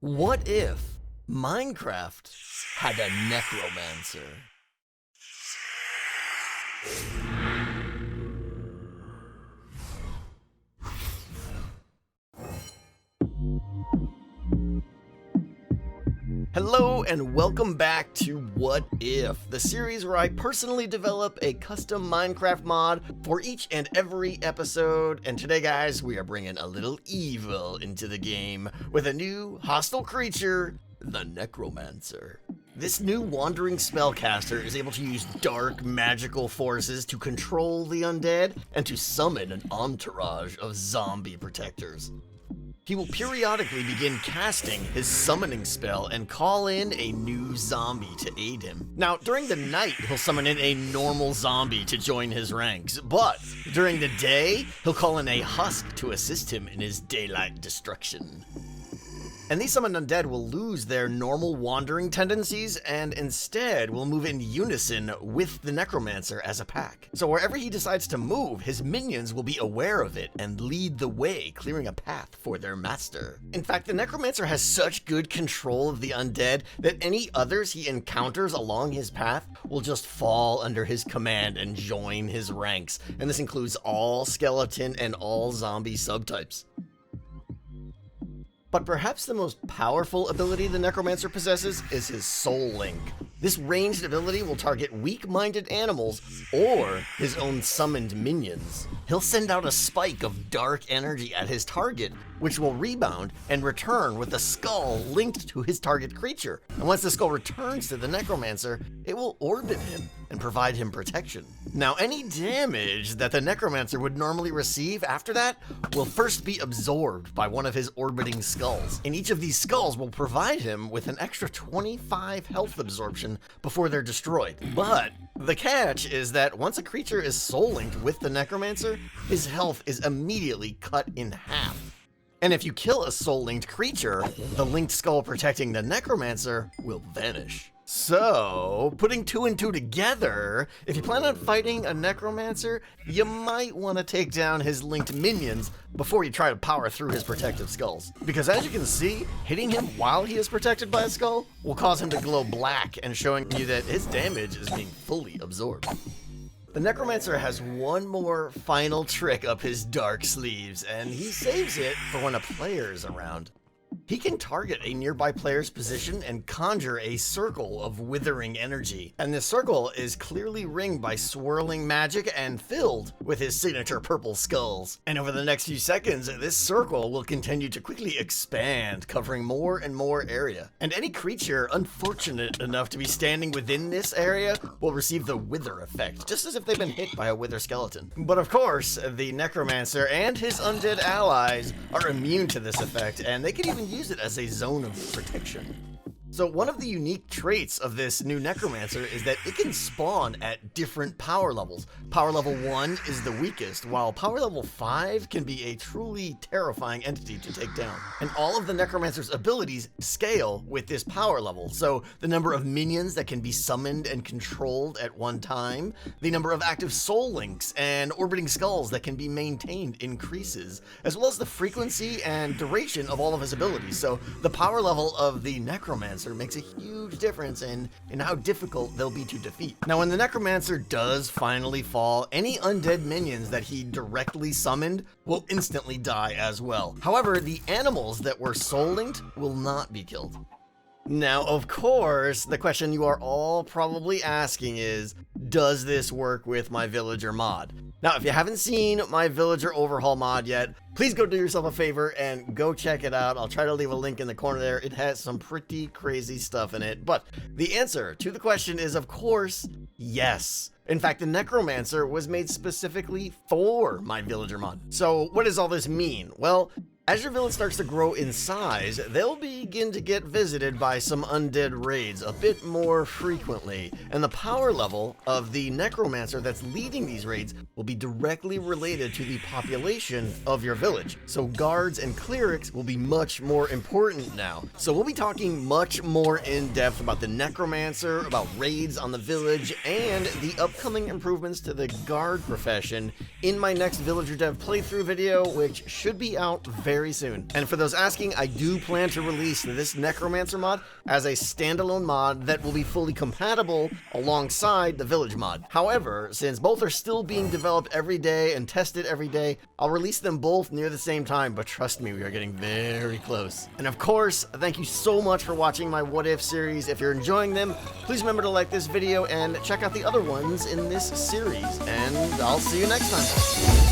What if Minecraft had a necromancer? Hello and welcome back to What If, the series where I personally develop a custom Minecraft mod for each and every episode. And today, guys, we are bringing a little evil into the game with a new hostile creature, the Necromancer. This new wandering spellcaster is able to use dark magical forces to control the undead and to summon an entourage of zombie protectors. He will periodically begin casting his summoning spell and call in a new zombie to aid him. Now, during the night, he'll summon in a normal zombie to join his ranks, but during the day, he'll call in a husk to assist him in his daylight destruction. And these summoned undead will lose their normal wandering tendencies and instead will move in unison with the Necromancer as a pack. So wherever he decides to move, his minions will be aware of it and lead the way, clearing a path for their master. In fact, the Necromancer has such good control of the undead that any others he encounters along his path will just fall under his command and join his ranks. And this includes all skeleton and all zombie subtypes. But perhaps the most powerful ability the Necromancer possesses is his Soul Link. This ranged ability will target weak-minded animals or his own summoned minions. He'll send out a spike of dark energy at his target, which will rebound and return with a skull linked to his target creature. And once the skull returns to the Necromancer, it will orbit him and provide him protection. Now, any damage that the Necromancer would normally receive after that will first be absorbed by one of his orbiting skulls. And each of these skulls will provide him with an extra 25 health absorption before they're destroyed. But the catch is that once a creature is soul linked with the Necromancer, his health is immediately cut in half. And if you kill a soul-linked creature, the linked skull protecting the Necromancer will vanish. So, putting two and two together, if you plan on fighting a Necromancer, you might want to take down his linked minions before you try to power through his protective skulls. Because as you can see, hitting him while he is protected by a skull will cause him to glow black and showing you that his damage is being fully absorbed. The Necromancer has one more final trick up his dark sleeves, and he saves it for when a player is around. He can target a nearby player's position and conjure a circle of withering energy. And this circle is clearly ringed by swirling magic and filled with his signature purple skulls. And over the next few seconds, this circle will continue to quickly expand, covering more and more area. And any creature unfortunate enough to be standing within this area will receive the wither effect, just as if they've been hit by a wither skeleton. But of course, the Necromancer and his undead allies are immune to this effect, and they can even use it as a zone of protection. So one of the unique traits of this new Necromancer is that it can spawn at different power levels. Power level 1 is the weakest, while power level 5 can be a truly terrifying entity to take down. And all of the Necromancer's abilities scale with this power level. So the number of minions that can be summoned and controlled at one time, the number of active soul links and orbiting skulls that can be maintained increases, as well as the frequency and duration of all of his abilities. So the power level of the Necromancer makes a huge difference in how difficult they'll be to defeat. Now, when the Necromancer does finally fall, any undead minions that he directly summoned will instantly die as well. However, the animals that were soul-linked will not be killed. Now, of course, the question you are all probably asking is, does this work with my villager mod? Now, if you haven't seen my villager overhaul mod yet, please go do yourself a favor and go check it out. I'll try to leave a link in the corner there. It has some pretty crazy stuff in it. But the answer to the question is, of course, yes. In fact, the Necromancer was made specifically for my villager mod. So what does all this mean? Well, as your village starts to grow in size, they'll begin to get visited by some undead raids a bit more frequently, and the power level of the Necromancer that's leading these raids will be directly related to the population of your village. So guards and clerics will be much more important now. So we'll be talking much more in depth about the Necromancer, about raids on the village, and the upcoming improvements to the guard profession in my next villager dev playthrough video, which should be out very very soon. And for those asking, I do plan to release this Necromancer mod as a standalone mod that will be fully compatible alongside the Village mod. However, since both are still being developed every day and tested every day, I'll release them both near the same time, but trust me, we are getting very close. And of course, thank you so much for watching my What If series. If you're enjoying them, please remember to like this video and check out the other ones in this series. And I'll see you next time.